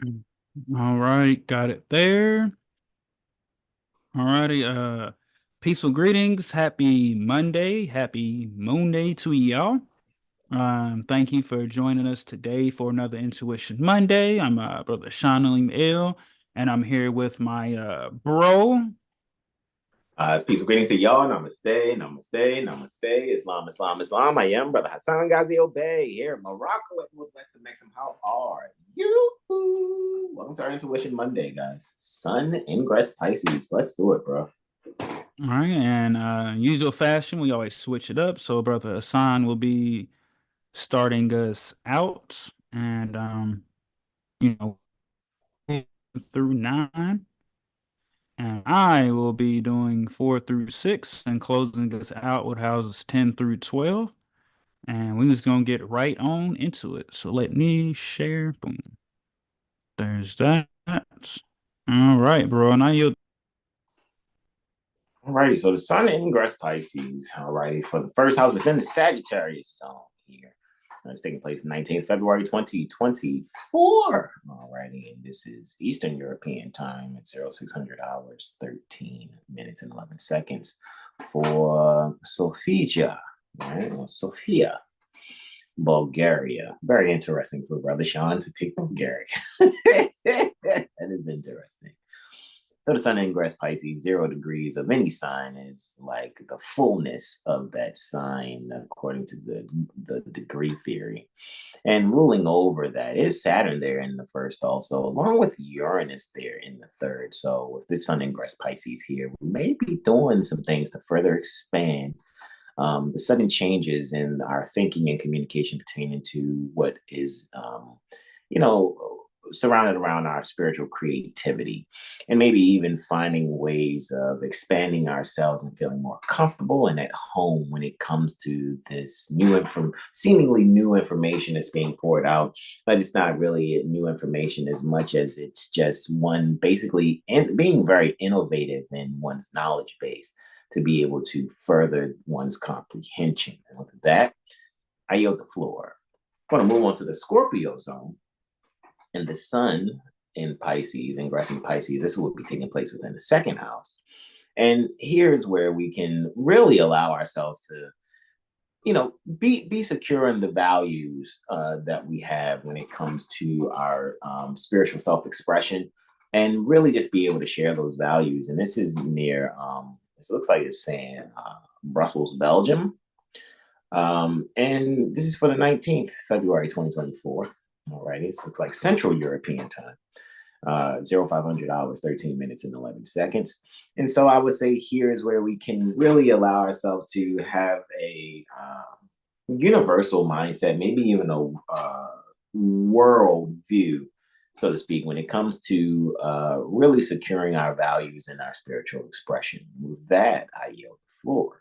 All right, got it there. All righty, peaceful greetings. Happy Monday. Happy Moon Day to y'all. Thank you for joining us today for another Intuition Monday. I'm brother Sean L, and I'm here with my bro. Peace and greetings to y'all. Namaste, namaste, namaste. Islam, Islam, Islam. I am Brother Hasan Ghazi Obey here in Morocco at Northwest of Mexico. How are you? Welcome to our Intuition Monday, guys. Sun, Ingress, Pisces. Let's do it, bro. All right, and usual fashion, we always switch it up. So brother Hasan will be starting us out, and you know, through nine. And I will be doing 4 through 6 and closing us out with houses 10 through 12. And we're just gonna get right on into it. So let me share. Boom. There's that. All right, bro. Now you. Alrighty, so the Sun Ingress Pisces. Alrighty, for the first house within the Sagittarius zone here. It's taking place 19th February 2024. Alrighty, and this is Eastern European time at 0600 hours, 13 minutes, and 11 seconds for Sofia, right? Or Sofia, Bulgaria. Very interesting for Brother Sean to pick Bulgaria. That is interesting. So the Sun ingress Pisces, 0 degrees of any sign is like the fullness of that sign, according to the degree theory. And ruling over that is Saturn there in the first, also, along with Uranus there in the third. So with this Sun ingress Pisces here, we may be doing some things to further expand the sudden changes in our thinking and communication pertaining to what is, you know, surrounded around our spiritual creativity, and maybe even finding ways of expanding ourselves and feeling more comfortable and at home when it comes to this seemingly new information that's being poured out. But it's not really new information as much as it's just one basically being very innovative in one's knowledge base to be able to further one's comprehension. And with that, I yield the floor. I'm going to move on to the Scorpio zone, and the Sun in Pisces, ingressing Pisces. This will be taking place within the second house. And here's where we can really allow ourselves to, be secure in the values that we have when it comes to our spiritual self-expression, and really just be able to share those values. And this is near, this looks like it's saying Brussels, Belgium. And this is for the 19th, February 2024. All right, it looks like Central European time. 0500 hours, 13 minutes, and 11 seconds. And so I would say here is where we can really allow ourselves to have a universal mindset, maybe even a world view, so to speak, when it comes to really securing our values and our spiritual expression. With that, I yield the floor.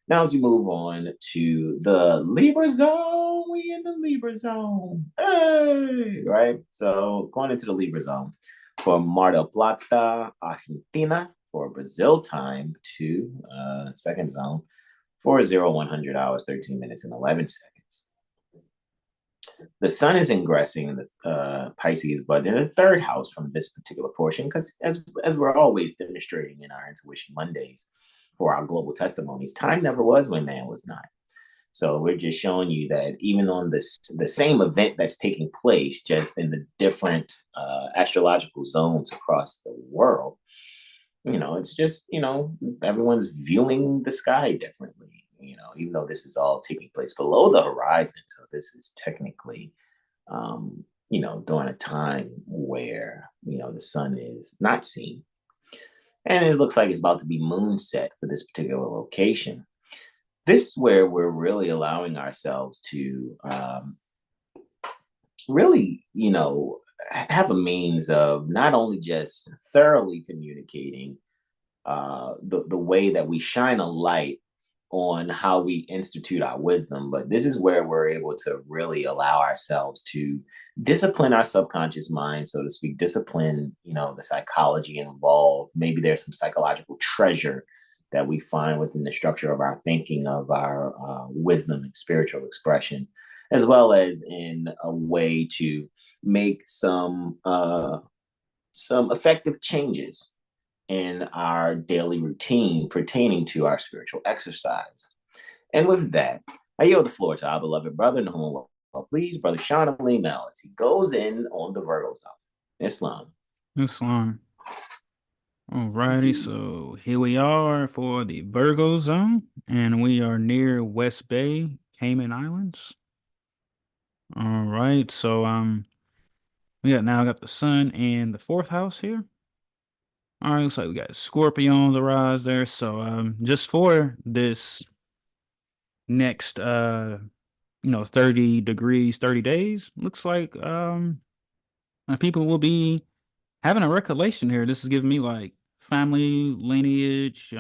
Now, as we move on to the Libra zone, we in the Libra zone. Hey, right? So going into the Libra zone for Mar del Plata, Argentina, for Brazil time to second zone for 0100 hours, 13 minutes, and 11 seconds. The Sun is ingressing in the Pisces, but in the third house from this particular portion, because as we're always demonstrating in our Intuition Mondays, for our global testimonies, time never was when man was not. So we're just showing you that even on the same event that's taking place, just in the different astrological zones across the world, it's just, everyone's viewing the sky differently, even though this is all taking place below the horizon. So this is technically, during a time where, the sun is not seen. And it looks like it's about to be moonset for this particular location. This is where we're really allowing ourselves to really, have a means of not only just thoroughly communicating the way that we shine a light on how we institute our wisdom, but this is where we're able to really allow ourselves to discipline our subconscious mind, so to speak, discipline, the psychology involved. Maybe there's some psychological treasure that we find within the structure of our thinking, of our wisdom and spiritual expression, as well as in a way to make some effective changes in our daily routine pertaining to our spiritual exercise. And with that, I yield the floor to our beloved brother, in whom please, Brother Sean Ali Mel, as he goes in on the Virgo zone. Islam. Islam. Alrighty, so here we are for the Virgo zone, and we are near West Bay, Cayman Islands. All right, so we got the sun in the fourth house here. All right, looks like we got Scorpio on the rise there. So just for this next 30 degrees, 30 days, looks like people will be having a recollection here. This is giving me like family lineage,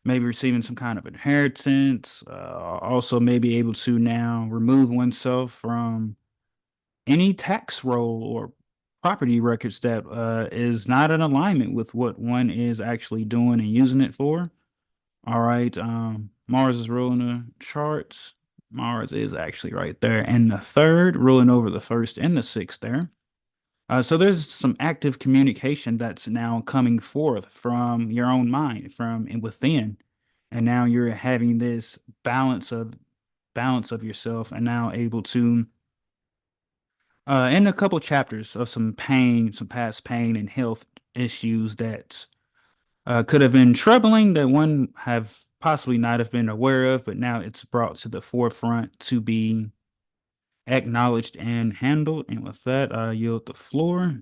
maybe receiving some kind of inheritance, also maybe able to now remove oneself from any tax roll or property records that is not in alignment with what one is actually doing and using it for. All right. Mars is ruling the charts. Mars is actually right there. And the third, ruling over the first and the sixth there. So there's some active communication that's now coming forth from your own mind, from within. And now you're having this balance of yourself and now able to in a couple chapters of some pain, some past pain and health issues that could have been troubling that one have possibly not have been aware of, but now it's brought to the forefront to be acknowledged and handled. And with that, I yield the floor.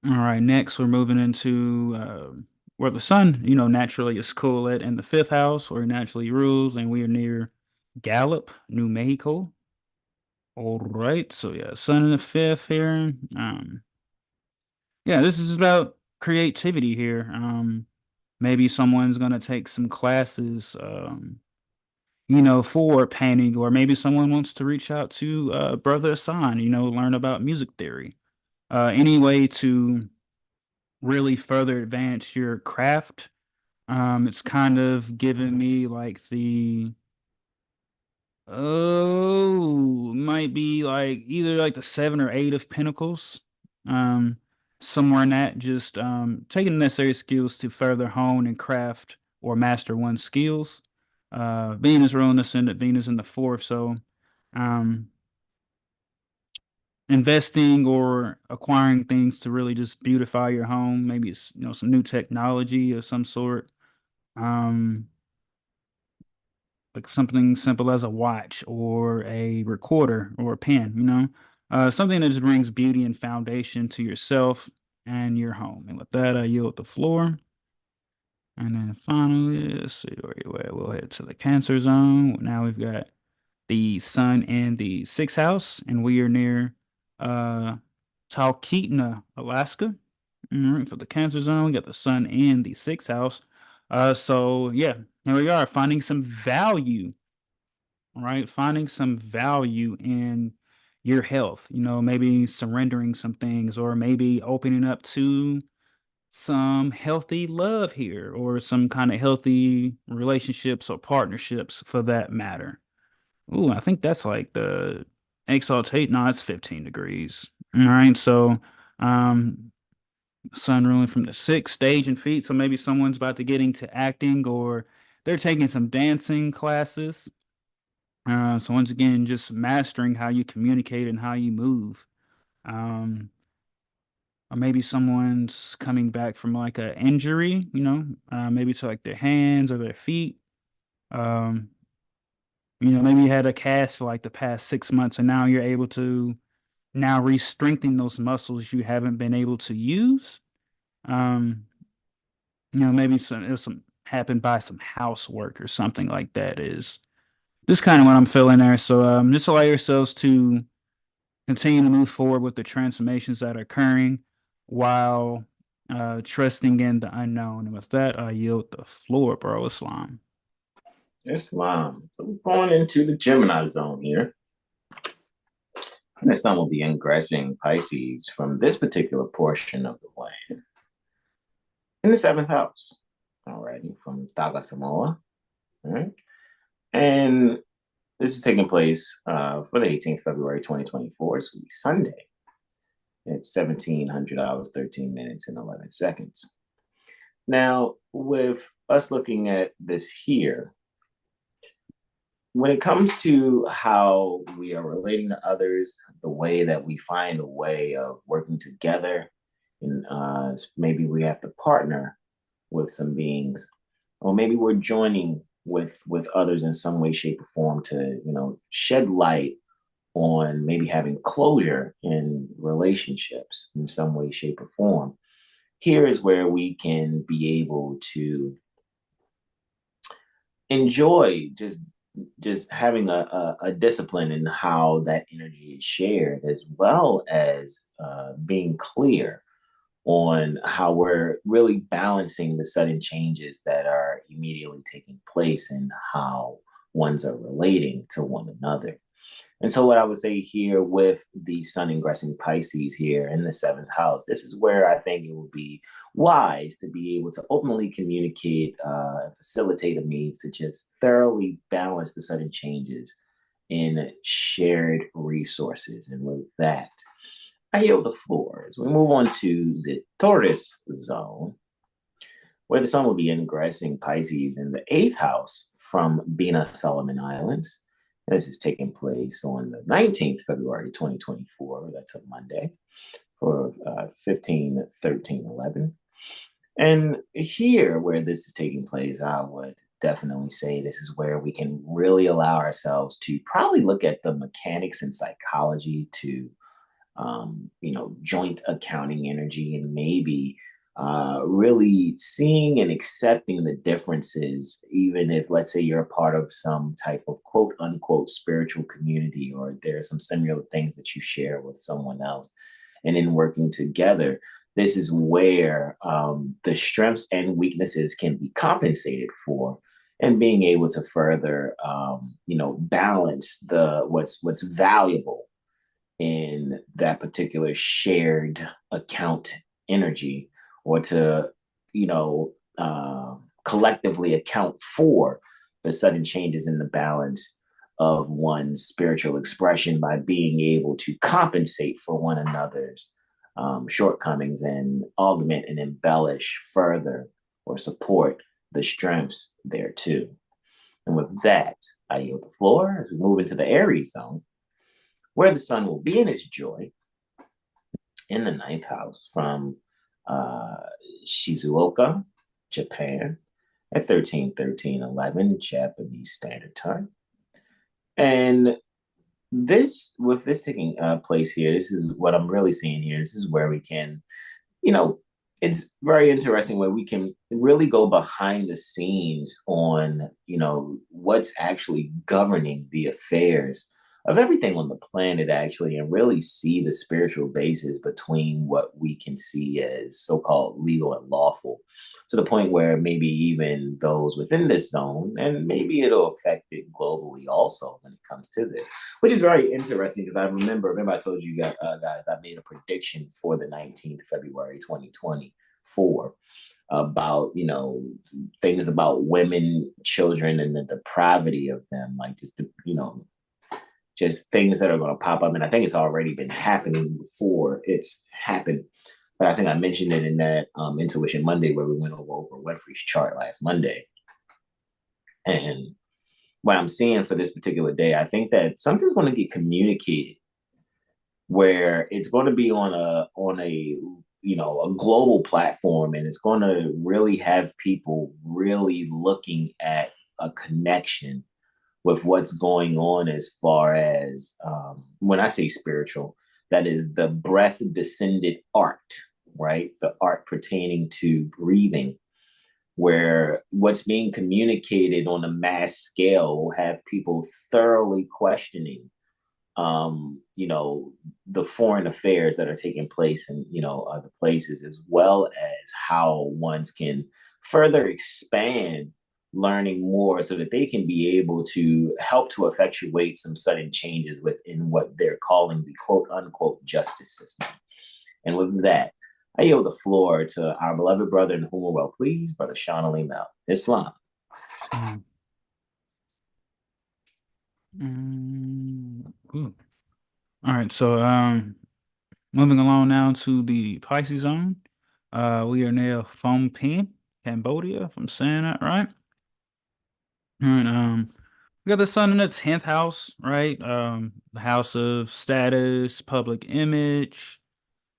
All right, next we're moving into where the sun, naturally is cool at in the fifth house, where it naturally rules, and we are near Gallup, New Mexico. All right, so yeah, sun in the fifth here. Yeah, this is about creativity here. Maybe someone's gonna take some classes, for painting, or maybe someone wants to reach out to Brother Hasan, learn about music theory. Any way to really further advance your craft. It's kind of giving me like might be like either like the seven or eight of pentacles. Um, somewhere in that, just taking the necessary skills to further hone and craft or master one's skills. Venus ruling ascendant, Venus in the fourth, so um investing or acquiring things to really just beautify your home. Maybe it's some new technology of some sort. Um, like something simple as a watch or a recorder or a pen. Something that just brings beauty and foundation to yourself and your home. And with that, I yield the floor. And then finally, let's see where we'll head to the Cancer zone. Now we've got the sun in the sixth house, and we are near uh Talkeetna, Alaska. All right, for the Cancer zone, we got the sun in the sixth house. So yeah, here we are, finding some value, right? Finding some value in your health, maybe surrendering some things, or maybe opening up to some healthy love here, or some kind of healthy relationships or partnerships for that matter. Ooh, I think that's like the exaltate. No, it's 15 degrees. All right. So, um, sun ruling from the sixth stage and feet. So maybe someone's about to get into acting, or they're taking some dancing classes. So once again, just mastering how you communicate and how you move. Um, or maybe someone's coming back from like an injury, maybe to like their hands or their feet. Um, maybe you had a cast for like the past 6 months, and now you're able to now re-strengthen those muscles you haven't been able to use. Um, maybe some happened by some housework or something like that is just kind of what I'm feeling there. So just allow yourselves to continue to move forward with the transformations that are occurring while trusting in the unknown. And with that, I yield the floor, bro. Islam. Islam. So we're going into the Gemini zone here. And the sun will be ingressing Pisces from this particular portion of the land in the seventh house. Alrighty, from Taga Samoa. All right. And This is taking place for the 18th February 2024. It's going to be Sunday. It's 1700 hours, 13 minutes, and 11 seconds. Now, with us looking at this here, when it comes to how we are relating to others, the way that we find a way of working together, and maybe we have to partner with some beings, or maybe we're joining with others in some way, shape, or form to shed light on maybe having closure in relationships in some way, shape, or form. Here is where we can be able to enjoy just having a discipline in how that energy is shared, as well as being clear on how we're really balancing the sudden changes that are immediately taking place and how ones are relating to one another. And so, what I would say here with the sun ingressing Pisces here in the seventh house, this is where I think it would be wise to be able to openly communicate and facilitate a means to just thoroughly balance the sudden changes in shared resources. And with that, I yield the floor as we move on to the Taurus zone, where the sun will be ingressing Pisces in the eighth house from Bina Solomon Islands. This is taking place on the 19th February 2024. That's a Monday for 15, 13, 11. And here, where this is taking place, I would definitely say this is where we can really allow ourselves to probably look at the mechanics and psychology to joint accounting energy, and maybe really seeing and accepting the differences, even if, let's say, you're a part of some type of quote unquote spiritual community, or there are some similar things that you share with someone else. And in working together, this is where the strengths and weaknesses can be compensated for, and being able to further, balance what's valuable in that particular shared account energy, or to collectively account for the sudden changes in the balance of one's spiritual expression by being able to compensate for one another's shortcomings and augment and embellish further or support the strengths there too. And with that, I yield the floor as we move into the Aries zone, where the sun will be in its joy in the ninth house from Shizuoka, Japan, at 13:13:11 Japanese Standard Time. And with this taking place here, this is what I'm really seeing here. This is where we can, it's very interesting where we can really go behind the scenes on, what's actually governing the affairs of everything on the planet, actually, and really see the spiritual basis between what we can see as so-called legal and lawful, to the point where maybe even those within this zone, and maybe it'll affect it globally also when it comes to this, which is very interesting because I remember I told you guys, I made a prediction for the 19th February 2024 about things about women, children, and the depravity of them, like just things that are going to pop up. And I think it's already been happening before it's happened. But I think I mentioned it in that Intuition Monday where we went over Oprah Winfrey's chart last Monday. And what I'm seeing for this particular day, I think that something's going to get communicated where it's going to be on a global platform, and it's going to really have people really looking at a connection with what's going on as far as when I say spiritual, that is the breath descended art, right? The art pertaining to breathing, where what's being communicated on a mass scale will have people thoroughly questioning, the foreign affairs that are taking place in, other places, as well as how ones can further expand learning more so that they can be able to help to effectuate some sudden changes within what they're calling the quote unquote justice system. And with that, I yield the floor to our beloved brother in whom we're well pleased, Brother Sean Ali Mel. Islam. Ooh. All right, so moving along now to the Pisces zone. We are near Phnom Penh, Cambodia, if I'm saying that right. And we got the sun in the 10th house, right? The house of status, public image,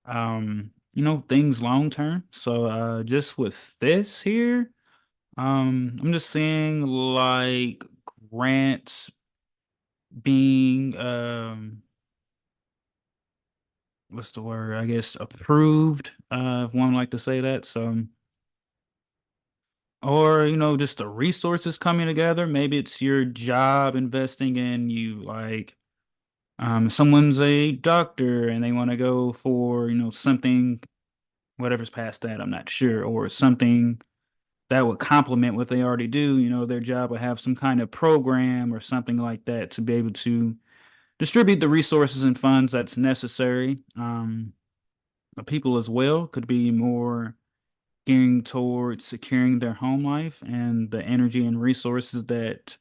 things long term. So just with this here, I'm just seeing like grants being what's the word? I guess approved, if one like to say that. So or just the resources coming together. Maybe it's your job investing in you, like someone's a doctor and they want to go for, something, whatever's past that, I'm not sure, or something that would complement what they already do. Their job would have some kind of program or something like that to be able to distribute the resources and funds that's necessary. People as well could be more gearing towards securing their home life and the energy and resources that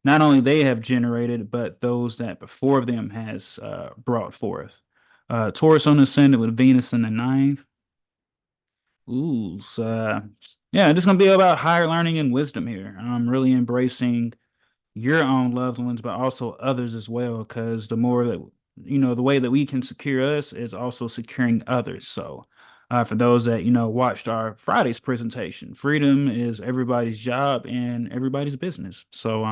not only they have generated, but those that before them has brought forth. Taurus on the ascendant with Venus in the ninth. Ooh, so, yeah, just gonna be about higher learning and wisdom here. I'm really embracing your own loved ones, but also others as well, because the more that the way that we can secure us is also securing others. So, for those that watched our Friday's presentation, freedom is everybody's job and everybody's business. So,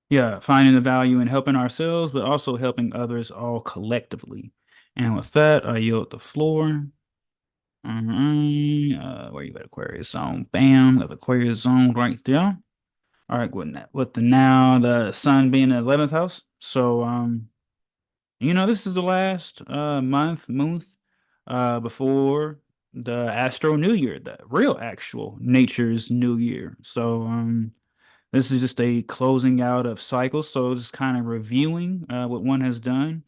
yeah, finding the value in helping ourselves, but also helping others all collectively. And with that, I yield the floor. Where you at, Aquarius zone? Bam, got the Aquarius zone right there. All right, with the now the sun being in the 11th house. So this is the last month before the Astro New Year, the real actual nature's New Year. So this is just a closing out of cycles. So just kind of reviewing what one has done.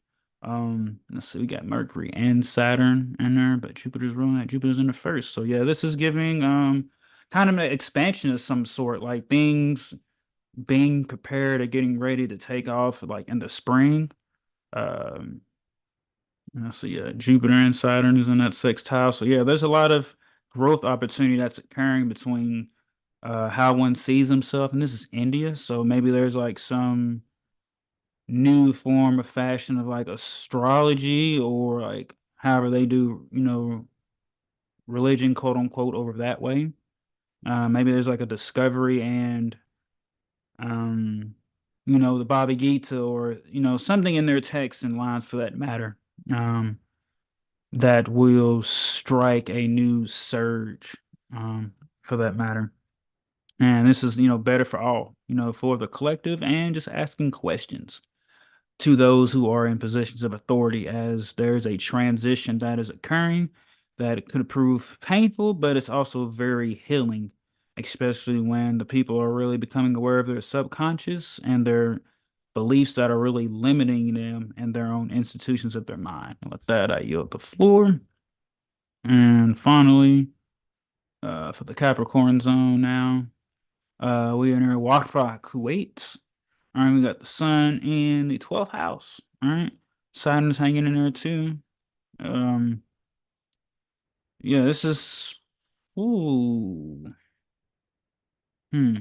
Let's see, we got Mercury and Saturn in there, but Jupiter's ruling that. Jupiter's in the first. So yeah, this is giving kind of an expansion of some sort, like things being prepared or getting ready to take off like in the spring. Um, let's see, Jupiter and Saturn is in that sextile. So yeah, there's a lot of growth opportunity that's occurring between how one sees himself, and this is India, so maybe there's like some new form of fashion of like astrology or like however they do, religion, quote unquote, over that way. Maybe there's like a discovery and um, the Bhagavad Gita or something in their text and lines for that matter, that will strike a new surge, for that matter. And this is, better for all, for the collective and just asking questions to those who are in positions of authority as there's a transition that is occurring that could prove painful, but it's also very healing, especially when the people are really becoming aware of their subconscious and their beliefs that are really limiting them and their own institutions of their mind. And with that, I yield the floor. And finally, for the Capricorn zone now. We are near Wafra, Kuwait. All right, we got the sun in the 12th house. All right, Saturn's hanging in there too. Um, yeah, this is ooh, hmm,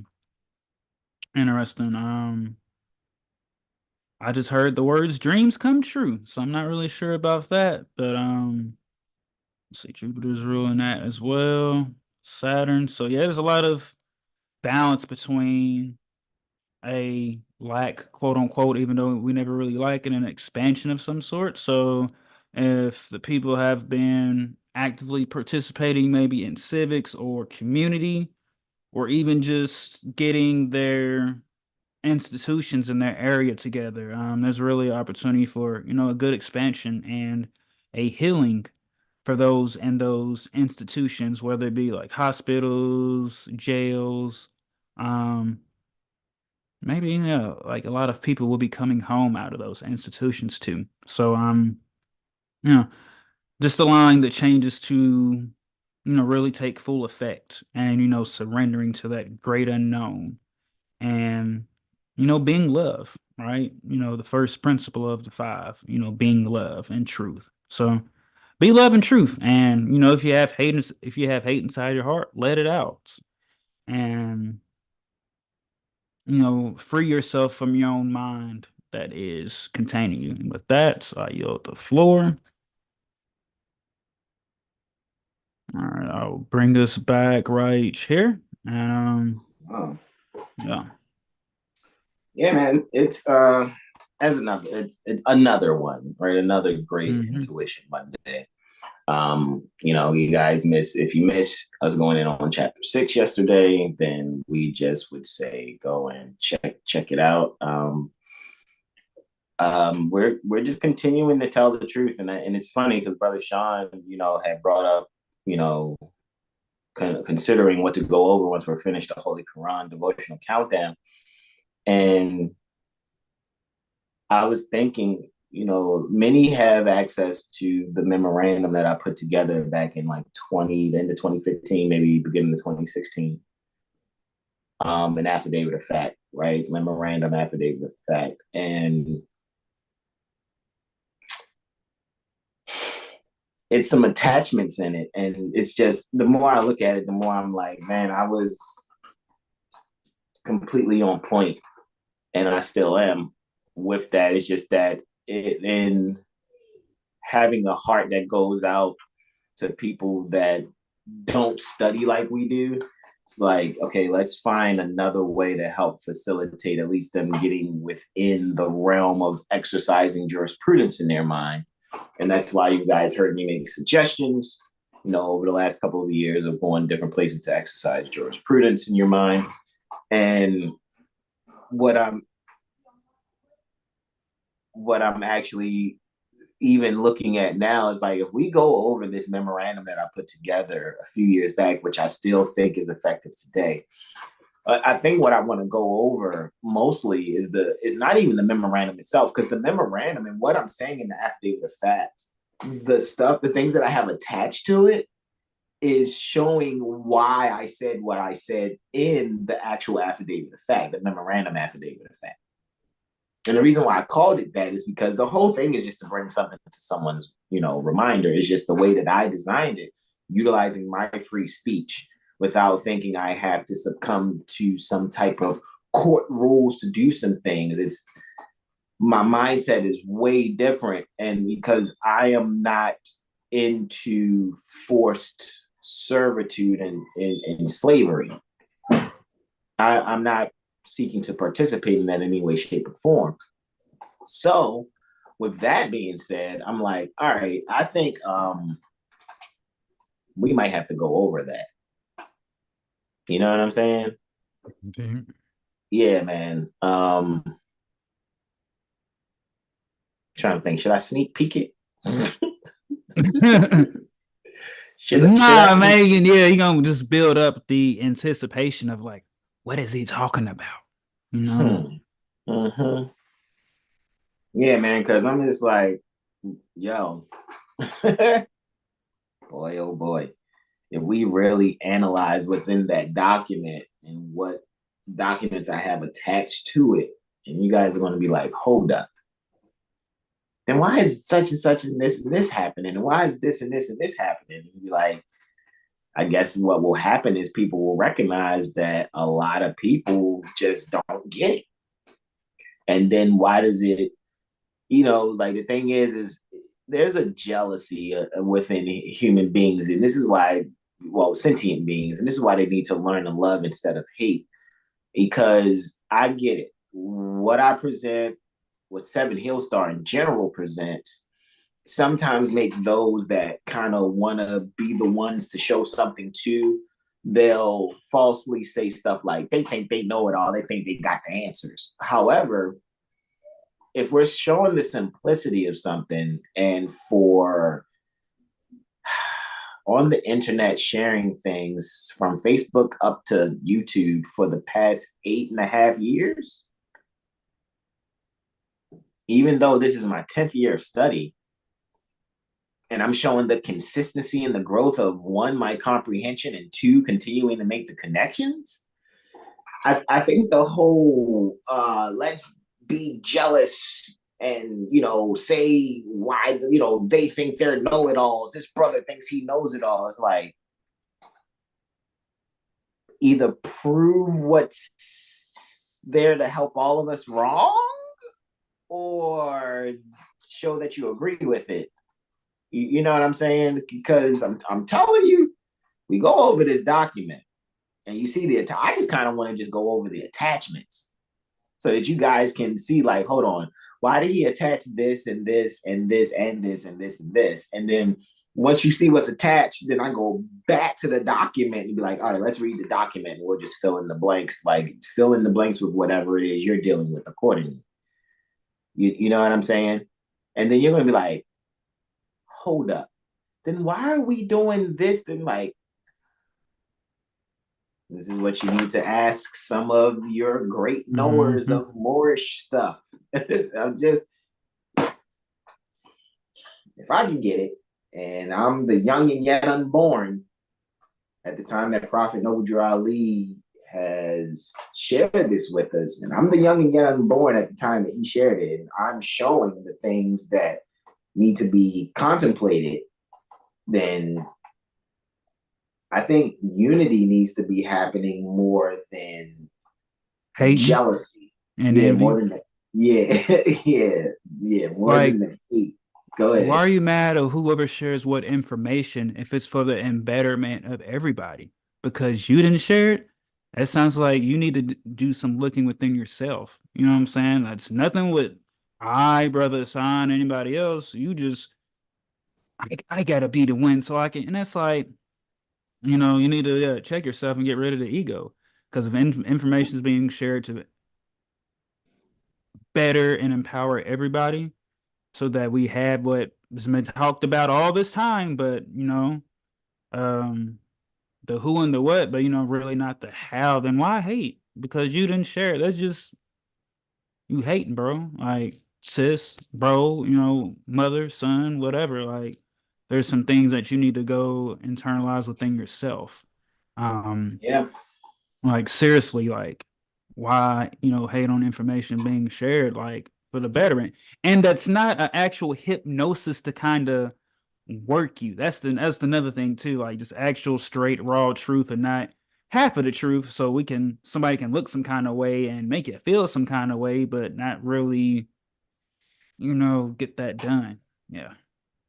interesting. I just heard the words "dreams come true," so I'm not really sure about that. But let's see, Jupiter's ruling that as well. Saturn. So yeah, there's a lot of balance between a lack, quote unquote, even though we never really like it, an expansion of some sort. So if the people have been actively participating maybe in civics or community, or even just getting their institutions in their area together, there's really an opportunity for, a good expansion and a healing for those and those institutions, whether it be like hospitals, jails, um, maybe, like a lot of people will be coming home out of those institutions too. So, you know, just allowing the changes to, really take full effect and, surrendering to that great unknown. And being love, right? The first principle of the five, being love and truth. So be love and truth. And, if you have hate inside your heart, let it out. And, free yourself from your own mind that is containing you. And with that, I yield the floor. All right, I'll bring us back right here. Oh. Yeah. Yeah, man. It's it's another one, right? Another great intuition Monday. You guys if you miss us going in on chapter 6 yesterday, then we just would say go and check it out. We're just continuing to tell the truth, and it's funny because Brother Sean, had brought up, considering what to go over once we're finished the Holy Quran devotional countdown, and I was thinking, many have access to the memorandum that I put together back in like the end of 2015, maybe beginning of 2016. An affidavit of fact, right? Memorandum affidavit of fact. And it's some attachments in it. And it's just, the more I look at it, the more I'm like, man, I was completely on point, and I still am with that. It's just that in having a heart that goes out to people that don't study like we do, it's like, okay, let's find another way to help facilitate at least them getting within the realm of exercising jurisprudence in their mind. And that's why you guys heard me make suggestions, over the last couple of years of going different places to exercise jurisprudence in your mind. And what I'm actually even looking at now is like, if we go over this memorandum that I put together a few years back, which I still think is effective today, I think what I want to go over mostly is not even the memorandum itself, because the memorandum and what I'm saying in the affidavit of fact, the things that I have attached to it is showing why I said what I said in the actual affidavit of fact, the memorandum affidavit of fact. And the reason why I called it that is because the whole thing is just to bring something to someone's, reminder. It's just the way that I designed it, utilizing my free speech without thinking I have to succumb to some type of court rules to do some things. It's my mindset is way different. And because I am not into forced servitude and slavery, I'm not seeking to participate in that in any way, shape, or form. So with that being said, I'm like, all right, I think we might have to go over that. You know what I'm saying? Okay. Yeah, man. Trying to think, should I sneak peek it? should I man, yeah, you're gonna just build up the anticipation of like, what is he talking about? Mm-hmm. Yeah, man, because I'm just like, yo, boy, oh boy. If we really analyze what's in that document and what documents I have attached to it, and you guys are going to be like, hold up. Then why is such and this happening? And why is this and this happening? And you'd be like, I guess what will happen is people will recognize that a lot of people just don't get it. And then why does it, like the thing is there's a jealousy within human beings. And this is why, sentient beings, and this is why they need to learn to love instead of hate. Because I get it. What I present, what 7HealStar in general presents, sometimes make those that kind of want to be the ones to show something to, they'll falsely say stuff like they think they know it all, they think they got the answers. However, if we're showing the simplicity of something, and for on the internet sharing things from Facebook up to YouTube for the past 8.5 years, even though this is my 10th year of study, and I'm showing the consistency and the growth of one, my comprehension, and two, continuing to make the connections, I think the whole let's be jealous and say why they think they're know-it-alls. This brother thinks he knows it all. It's like either prove what's there to help all of us wrong or show that you agree with it. You know what I'm saying? Because I'm telling you, we go over this document and you see I just kind of want to just go over the attachments so that you guys can see, like, hold on, why did he attach this and this and this and this and this and this? And then once you see what's attached, then I go back to the document and be like, all right, let's read the document. And we'll just fill in the blanks, like fill in the blanks with whatever it is you're dealing with accordingly. You know what I'm saying? And then you're going to be like, hold up. Then why are we doing this? Then, like, this is what you need to ask some of your great knowers Mm-hmm. of Moorish stuff. I'm just, if I can get it, and I'm the young and yet unborn at the time that Prophet Noble Ali has shared this with us, and I'm the young and yet unborn at the time that he shared it, and I'm showing the things that need to be contemplated, then I think unity needs to be happening more than Hating jealousy. and Yeah, more envy. than that. Yeah, yeah, more than Like, the hate. Go why ahead. are you mad at whoever shares what information if it's for the embetterment of everybody? Because you didn't share it? That sounds like you need to do some looking within yourself. You know what I'm saying? That's nothing with brother Hasan, anybody else. You just, I gotta be the win so I can. And that's like, you need to check yourself and get rid of the ego. Because if information is being shared to better and empower everybody, so that we had what has been talked about all this time, but um, the who and the what, but really not the how. Then why hate? Because you didn't share it. That's just you hating, bro. Like sis, bro, mother, son, whatever. Like there's some things that you need to go internalize within yourself. Um, Yeah, like seriously, like why, hate on information being shared, like for the betterment. And that's not an actual hypnosis to kind of work you. That's another thing too, like just actual straight raw truth and not half of the truth. So somebody can look some kind of way and make it feel some kind of way, but not really, get that done. Yeah.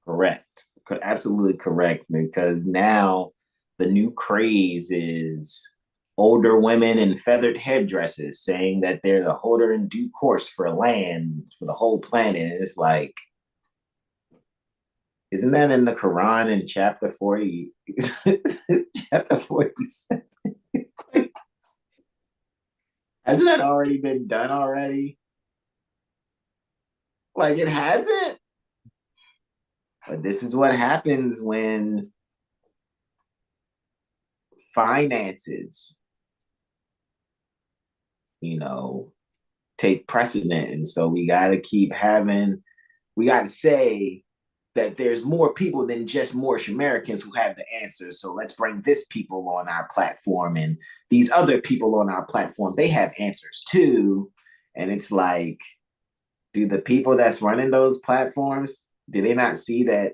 correct. Absolutely correct. Because now the new craze is older women in feathered headdresses saying that they're the holder in due course for land for the whole planet. And it's like, isn't that in the Quran in chapter 40? Chapter 47. Hasn't that already been done already? Like it hasn't. But this is what happens when finances, you know, take precedent. And so we got to say that there's more people than just Moorish Americans who have the answers. So let's bring this people on our platform and these other people on our platform, they have answers too. And it's like, do the people that's running those platforms, do they not see that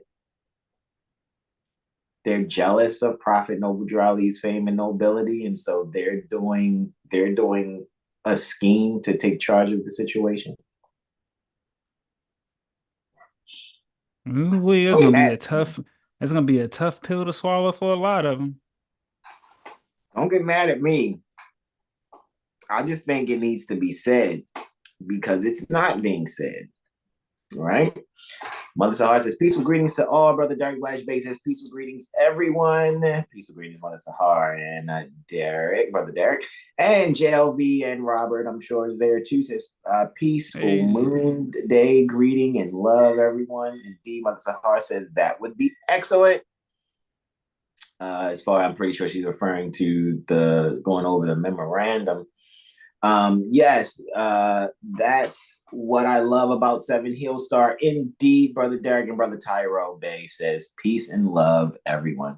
they're jealous of Prophet Noble Ali's fame and nobility, and so they're doing a scheme to take charge of the situation? Ooh, it's Don't get gonna be mad a at me. tough. It's gonna be a tough pill to swallow for a lot of them. Don't get mad at me. I just think it needs to be said because it's not being said, right? Mother Sahar says, peaceful greetings to all. Brother Derek Blash Bay says, peaceful greetings, everyone. Peaceful greetings, Mother Sahar and Derek, Brother Derek. And JLV and Robert, I'm sure, is there too. Says, peaceful Hey, moon day greeting and love, everyone. Indeed, Mother Sahar says that would be excellent. As far I'm pretty sure she's referring to the going over the memorandum. Yes, that's what I love about 7HealStar. Indeed, Brother Derek and Brother Tyro Bay says, peace and love, everyone.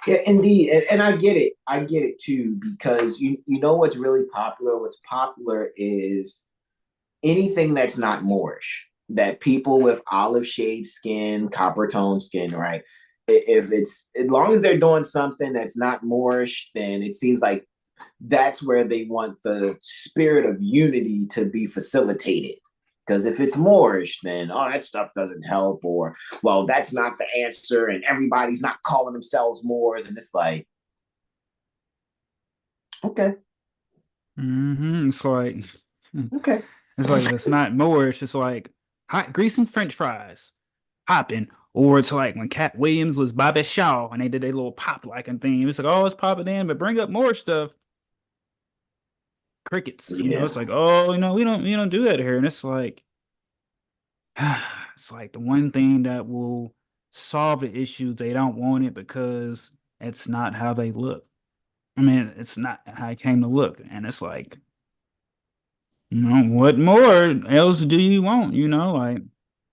Yeah, indeed, and I get it. I get it too because you know what's really popular. What's popular is anything that's not Moorish. That people with olive shade skin, copper tone skin, right? If it's as long as they're doing something that's not Moorish, then it seems like that's where they want the spirit of unity to be facilitated. Because if it's Moorish, then that stuff doesn't help, or well, that's not the answer, and everybody's not calling themselves Moors, and it's like, okay, It's like okay, it's like if it's not more, it's just like hot greasing French fries, popping. Or it's like when Cat Williams was Bobby Shaw and they did a little pop like theme. It's like, oh, it's popping in, but bring up more stuff. Crickets, yeah, it's like, oh, we don't do that here. And it's like it's like the one thing that will solve the issues, they don't want it because it's not how they look. I mean, it's not how it came to look. And it's like, what more else do you want? Like,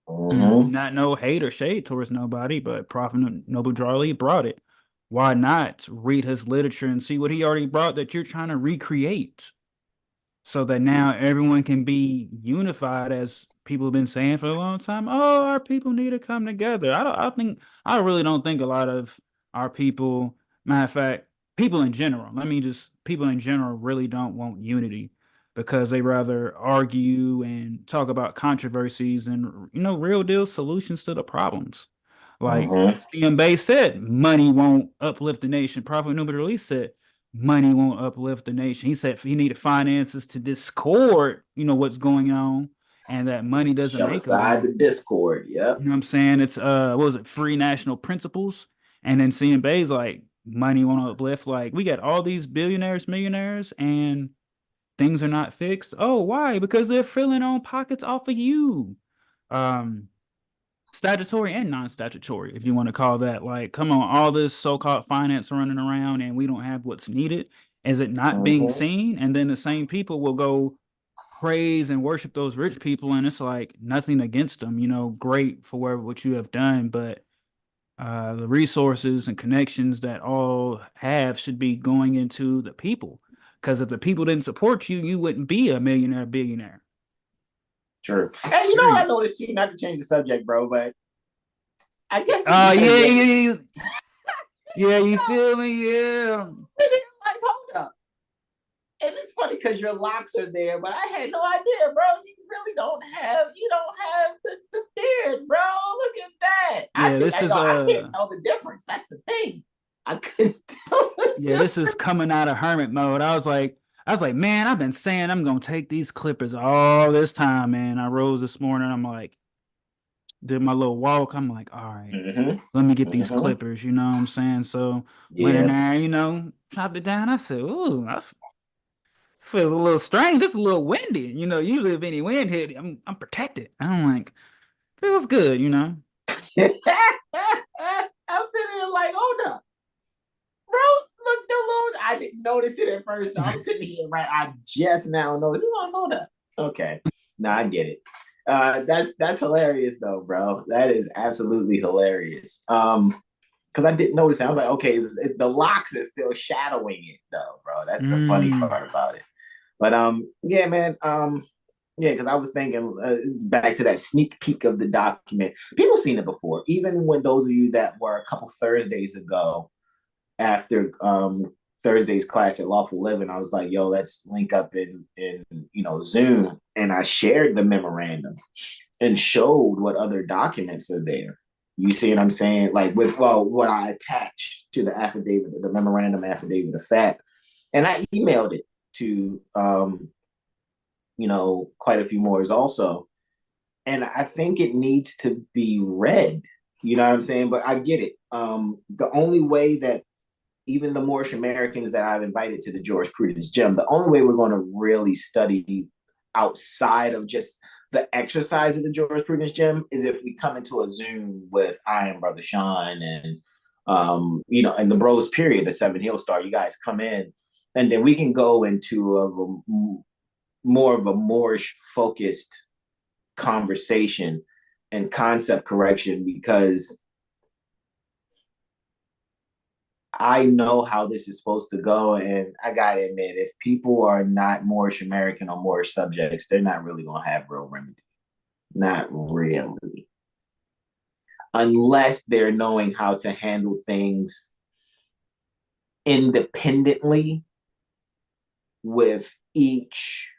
mm-hmm. not no hate or shade towards nobody, but Prophet Noble Darley brought it. Why not read his literature and see what he already brought that you're trying to recreate? So that now everyone can be unified, as people have been saying for a long time. Oh, our people need to come together. I really don't think a lot of our people, matter of fact, people in general, people in general really don't want unity because they rather argue and talk about controversies and, real deal solutions to the problems. Like Mm-hmm. CM Bay said, money won't uplift the nation. Prophet Nubit Release said, money won't uplift the nation. He said he needed finances to discord, what's going on, and that money doesn't Shove make a aside the world. discord. Yep. You know what I'm saying? It's what was it, free national principles? And then seeing Bay's like money won't uplift. Like we got all these billionaires, millionaires, and things are not fixed. Oh, why? Because they're filling on pockets off of you. Um, Statutory and non-statutory, if you want to call that. Like, come on, all this so-called finance running around and we don't have what's needed. Is it not being Mm-hmm. seen? And then the same people will go praise and worship those rich people, and it's like nothing against them, great for what you have done, but the resources and connections that all have should be going into the people. Because if the people didn't support you, you wouldn't be a millionaire, billionaire. True. And you know what I Period. noticed too? Not to change the subject, bro, but I guess it's Yeah, because yeah, they yeah, yeah, you feel me? Yeah. like, hold up. And it's funny because your locks are there, but I had no idea, bro. You don't have the beard, bro. Look at that. Yeah, this is I can't tell the difference. That's the thing. I couldn't tell the yeah, this is difference. coming out of hermit mode. I was like, man, I've been saying I'm gonna take these clippers all this time, man. I rose this morning, I'm like, did my little walk. I'm like, all right, Mm-hmm. let me get these Mm-hmm. clippers, you know what I'm saying? So went in Yeah. there, chopped it down. I said, ooh, this feels a little strange. This is a little windy. Usually if any wind hit, I'm protected. I'm like, feels good. I'm sitting there like, hold up. Bro, look, the little, I didn't notice it at first. No, I'm sitting here, right? I just now noticed. Oh, hold up. Okay. No, I get it. That's hilarious though, bro. That is absolutely hilarious. Because I didn't notice it. I was like, okay, the locks is still shadowing it though, bro. That's the funny Mm. part about it. But yeah, man. Yeah, because I was thinking back to that sneak peek of the document. People seen it before, even when those of you that were a couple Thursdays ago after Thursday's class at Lawful Living, I was like, yo, let's link up in Zoom. And I shared the memorandum and showed what other documents are there. You see what I'm saying? Like what I attached to the affidavit, the memorandum affidavit of fact. And I emailed it to quite a few more also. And I think it needs to be read. You know what I'm saying? But I get it. The only way that even the Moorish Americans that I've invited to the jurisprudence gym, the only way we're going to really study outside of just the exercise of the jurisprudence gym is if we come into a Zoom with I and Brother Sean and and the bros period, the 7HealStar, you guys come in and then we can go into more of a Moorish focused conversation and concept correction because I know how this is supposed to go, and I gotta admit, if people are not Moorish American or Moorish subjects, they're not really gonna have real remedy. Not really, unless they're knowing how to handle things independently with each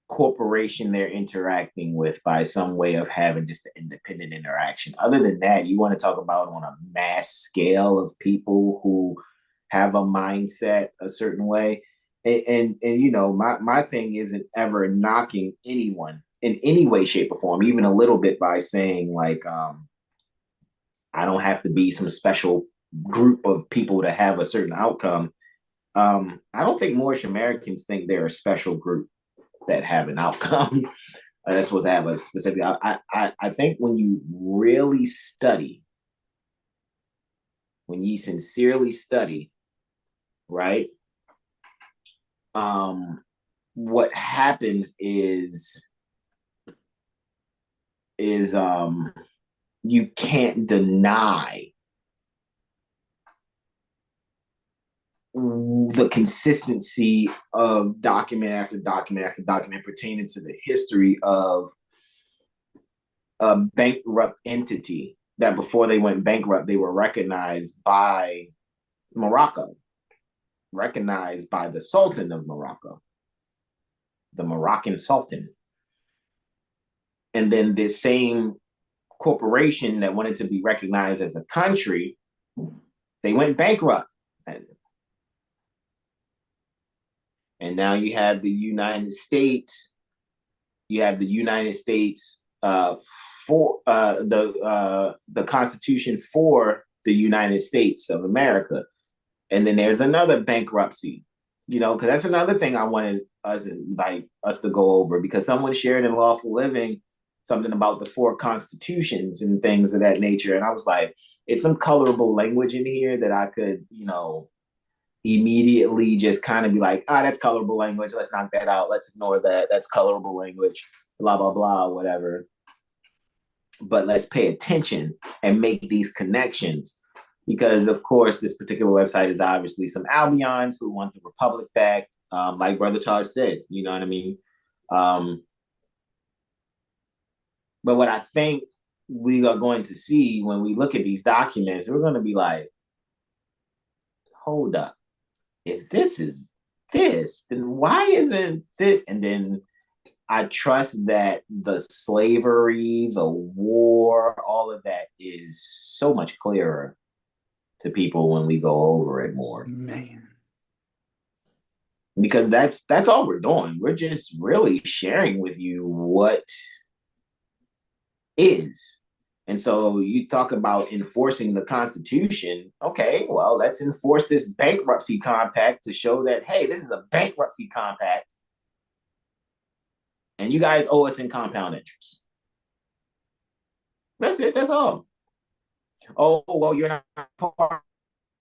corporation they're interacting with by some way of having just an independent interaction. Other than that, you want to talk about on a mass scale of people who have a mindset a certain way. And you know, my thing isn't ever knocking anyone in any way, shape, or form, even a little bit by saying like I don't have to be some special group of people to have a certain outcome. I don't think Moorish Americans think they're a special group that have an outcome. That's supposed to have a specific. I think when you really study, when you sincerely study, right? What happens is you can't deny the consistency of document after document after document pertaining to the history of a bankrupt entity that before they went bankrupt, they were recognized by Morocco, recognized by the Sultan of Morocco, the Moroccan Sultan. And then this same corporation that wanted to be recognized as a country, they went bankrupt. And now you have the United States. You have the United States for the Constitution for the United States of America, and then there's another bankruptcy. You know, because that's another thing I wanted us to go over, because someone shared in Lawful Living something about the four constitutions and things of that nature, and I was like, it's some colorable language in here that I could, you know, immediately just kind of be like, that's colorable language. Let's knock that out. Let's ignore that. That's colorable language. Blah, blah, blah, whatever. But let's pay attention and make these connections. Because, of course, this particular website is obviously some Albions who want the Republic back, like Brother Taj said. You know what I mean? But what I think we are going to see when we look at these documents, we're going to be like, hold up. If this is this, then why isn't this? And then I trust that the slavery, the war, all of that is so much clearer to people when we go over it more. Man. Because that's all we're doing. We're just really sharing with you what is. And so you talk about enforcing the Constitution. Okay, well, let's enforce this bankruptcy compact to show that, hey, this is a bankruptcy compact. And you guys owe us in compound interest. That's it. That's all. Oh, well, you're not party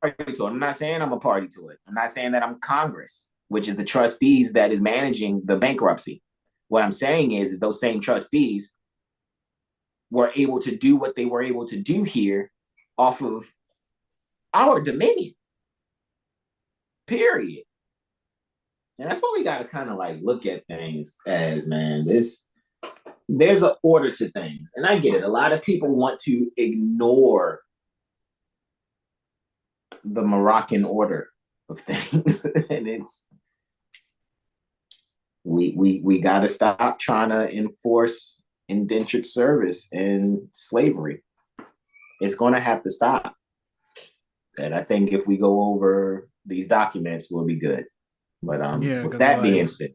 to it. I'm not saying I'm a party to it. I'm not saying that I'm Congress, which is the trustees that is managing the bankruptcy. What I'm saying is those same trustees were able to do what they were able to do here off of our dominion. Period. And that's what we got to kind of like look at things as, man. There's an order to things. And I get it. A lot of people want to ignore the Moroccan order of things. And we got to stop trying to enforce indentured service and slavery. It's going to have to stop. And I think if we go over these documents, we'll be good. But with that being said,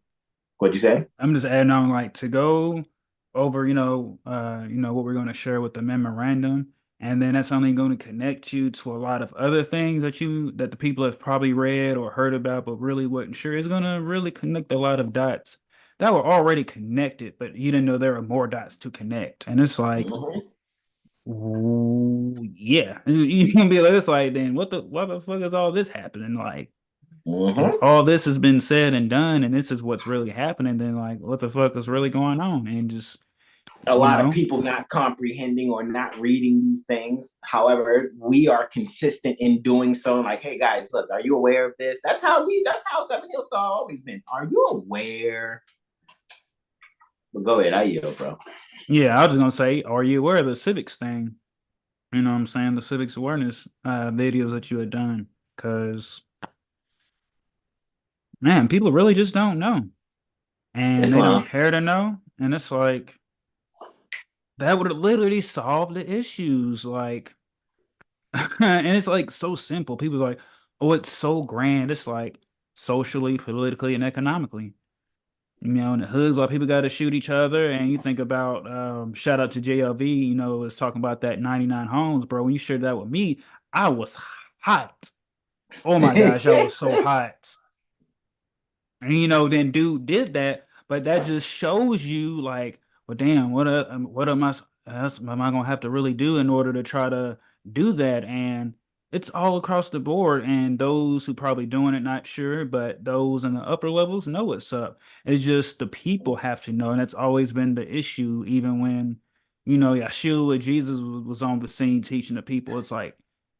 what'd you say? I'm just adding on, like, to go over, what we're going to share with the memorandum, and then that's only going to connect you to a lot of other things that the people have probably read or heard about, but really wasn't sure. It's going to really connect a lot of dots that were already connected, but you didn't know there were more dots to connect. And it's like, ooh, yeah, you can be like, it's like, then what the fuck is all this happening? Like, if all this has been said and done, and this is what's really happening, then like, what the fuck is really going on? And just A you lot of know? people not comprehending or not reading these things. However, we are consistent in doing so. Like, hey guys, look, are you aware of this? That's how 7HealStar always been. Are you aware? But go ahead, I yield, bro. Yeah, I was just gonna say, are you aware of the civics thing? You know what I'm saying? The civics awareness videos that you had done. Cause man, people really just don't know. And they don't Islam. care to know. And it's like that would have literally solved the issues. Like and it's like so simple. People are like, oh, it's so grand. It's like socially, politically, and economically. You know, in the hoods, like people got to shoot each other. And you think about, shout out to JLV, you know, was talking about that 99 homes, bro. When you shared that with me, I was hot. Oh my gosh, I was so hot. And you know, then dude did that, but that just shows you like, well, damn, what am I else am I gonna have to really do in order to try to do that? And it's all across the board. And those who probably doing it, not sure, but those in the upper levels know what's up. It's just the people have to know, and that's always been the issue, even when, you know, Yeshua, Jesus was on the scene teaching the people. It's like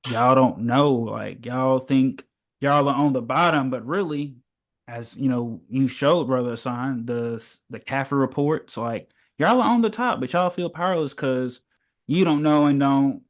y'all don't know, like y'all think y'all are on the bottom, but really as you know, you showed brother Hasan the Kafir reports. Like y'all are on the top, but y'all feel powerless because you don't know and don't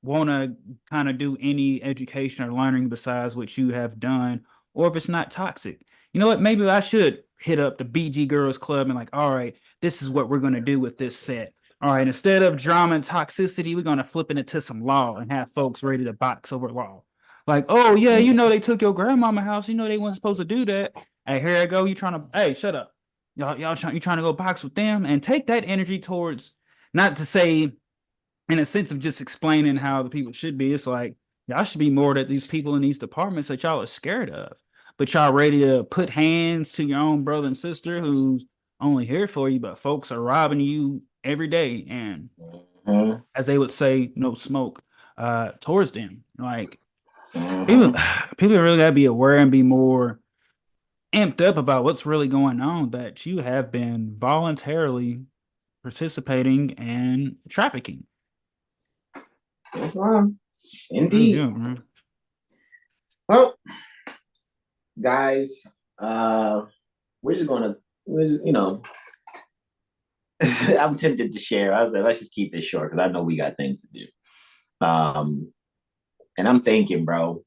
want to kind of do any education or learning besides what you have done, or if it's not toxic. You know what? Maybe I should hit up the BG Girls Club and like, all right, this is what we're gonna do with this set. All right, instead of drama and toxicity, we're gonna flip it into some law and have folks ready to box over law. Like, oh yeah, you know they took your grandmama house. You know they weren't supposed to do that. Hey, here I go. You trying to? Hey, shut up. You trying to go box with them and take that energy towards not to say in a sense of just explaining how the people should be. It's like y'all should be more that these people in these departments that y'all are scared of, but y'all ready to put hands to your own brother and sister who's only here for you, but folks are robbing you every day. And Mm-hmm. as they would say, no smoke towards them. Like people, Mm-hmm. people really gotta be aware and be more amped up about what's really going on. That you have been voluntarily participating in trafficking. Islam. Really Indeed. do, man. Well, guys, uh, we're just gonna, you know, I'm tempted to share. I was like, let's just keep this short because I know we got things to do. Um, and I'm thinking, bro,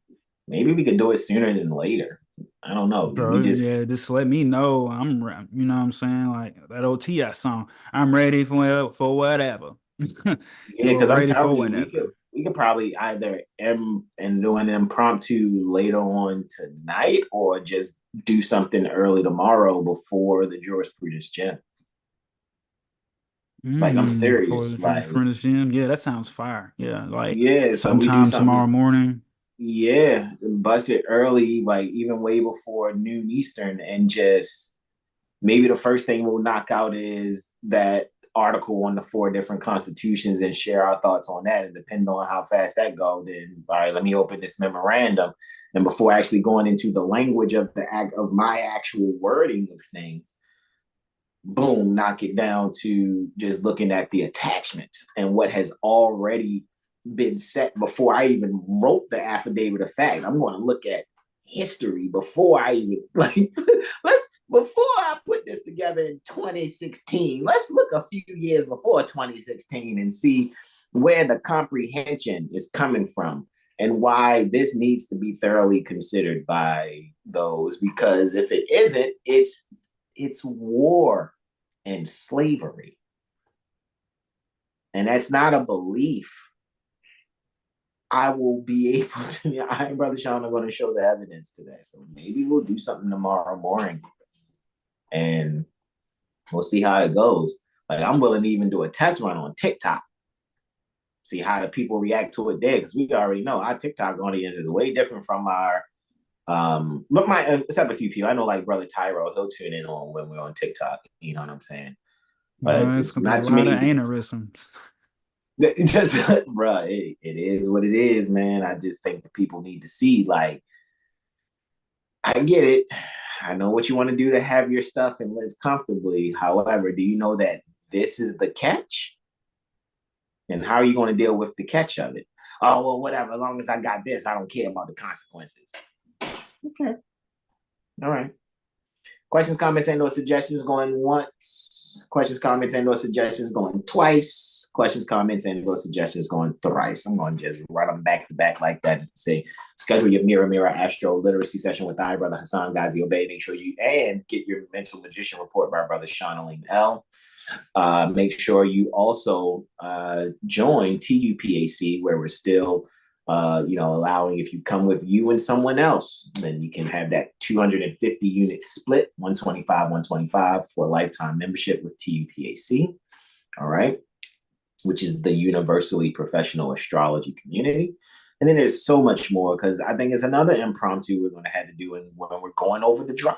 maybe we could do it sooner than later. I don't know. We Bro, just, yeah, just let me know. You know what I'm saying? Like that OTI song. I'm ready for whatever. yeah, We're because I'm ready telling for you, whatever. we could probably either M and do an impromptu later on tonight, or just do something early tomorrow before the jurisprudence gym. Like I'm For serious. the Like jurisprudence gym. Yeah, that sounds fire. Yeah, like yeah, so we do sometime something. tomorrow morning. Yeah, bust it early, like even way before noon Eastern, and just maybe the first thing we'll knock out is that article on the four different constitutions and share our thoughts on that. And depending on how fast that go, then all right, let me open this memorandum. And before actually going into the language of the act of my actual wording of things, boom, knock it down to just looking at the attachments and what has already been set before I even wrote the affidavit of fact. I'm going to look at history before I even like let's before I put this together in 2016. Let's look a few years before 2016 and see where the comprehension is coming from and why this needs to be thoroughly considered by those, because if it isn't, it's war and slavery. And that's not a belief. I will be able to. I and Brother Sean are going to show the evidence today. So maybe we'll do something tomorrow morning and we'll see how it goes. Like I'm willing to even do a test run on TikTok, see how the people react to it there, because we already know our TikTok audience is way different from our but my except a few people. I know like Brother Tyro, he'll tune in on when we're on TikTok. You know what I'm saying? But It's it's gonna be a not too lot of many. aneurysms. It's just, bro, it is what it is, man. I just think the people need to see, like, I get it. I know what you want to do to have your stuff and live comfortably. However, do you know that this is the catch? And how are you going to deal with the catch of it? Oh, well, whatever. As long as I got this, I don't care about the consequences. Okay. All right. Questions, comments, and or suggestions going once. Questions, comments, and or suggestions going twice. Questions, comments, and or suggestions going thrice. I'm going to just run them back to back like that and say, schedule your mirror Astro Literacy session with I, Brother Hasan Ghazi Obey. Make sure you and get your mental magician report by Brother Shaunaline L. Make sure you also join TUPAC, where we're still allowing, if you come with you and someone else, then you can have that 250 unit split, 125 for a lifetime membership with TUPAC. All right. Which is the universally professional astrology community. And then there's so much more, because I think it's another impromptu we're going to have to do when we're going over the drive.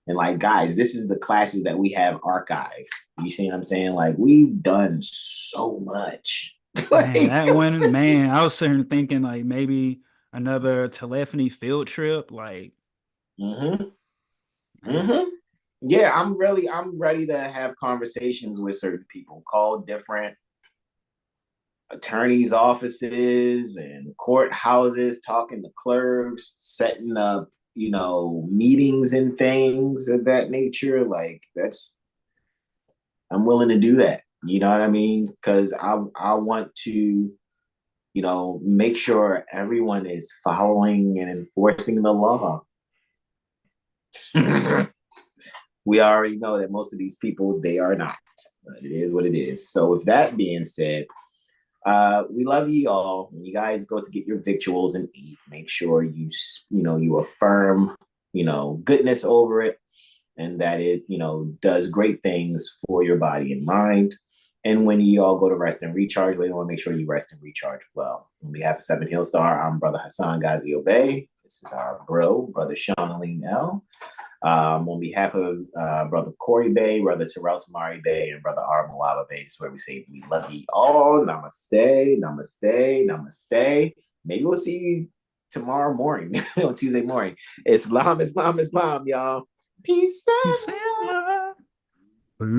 And like, guys, this is the classes that we have archived. You see what I'm saying? Like, we've done so much. Man, that one, man, I was sitting thinking like maybe another telephony field trip. Like, yeah, I'm ready to have conversations with certain people, call different attorneys' offices and courthouses, talking to clerks, setting up, meetings and things of that nature. Like, I'm willing to do that. You know what I mean? Because I want to, make sure everyone is following and enforcing the law. We already know that most of these people, they are not. But it is what it is. So with that being said, we love you all. When you guys go to get your victuals and eat, make sure you affirm, goodness over it, and that it, does great things for your body and mind. And when you all go to rest and recharge, we want to make sure you rest and recharge well. On behalf of 7HealStar, I'm Brother Hasan Ghazi Obey. This is our Brother Shaunaline L. On behalf of Brother Corey Bay, Brother Terrell Tamari Bay, and Brother R. Malava Bay, this is where we say we love you all. Namaste, namaste, namaste. Maybe we'll see you tomorrow morning, on Tuesday morning. Islam, Islam, Islam, y'all. Peace out.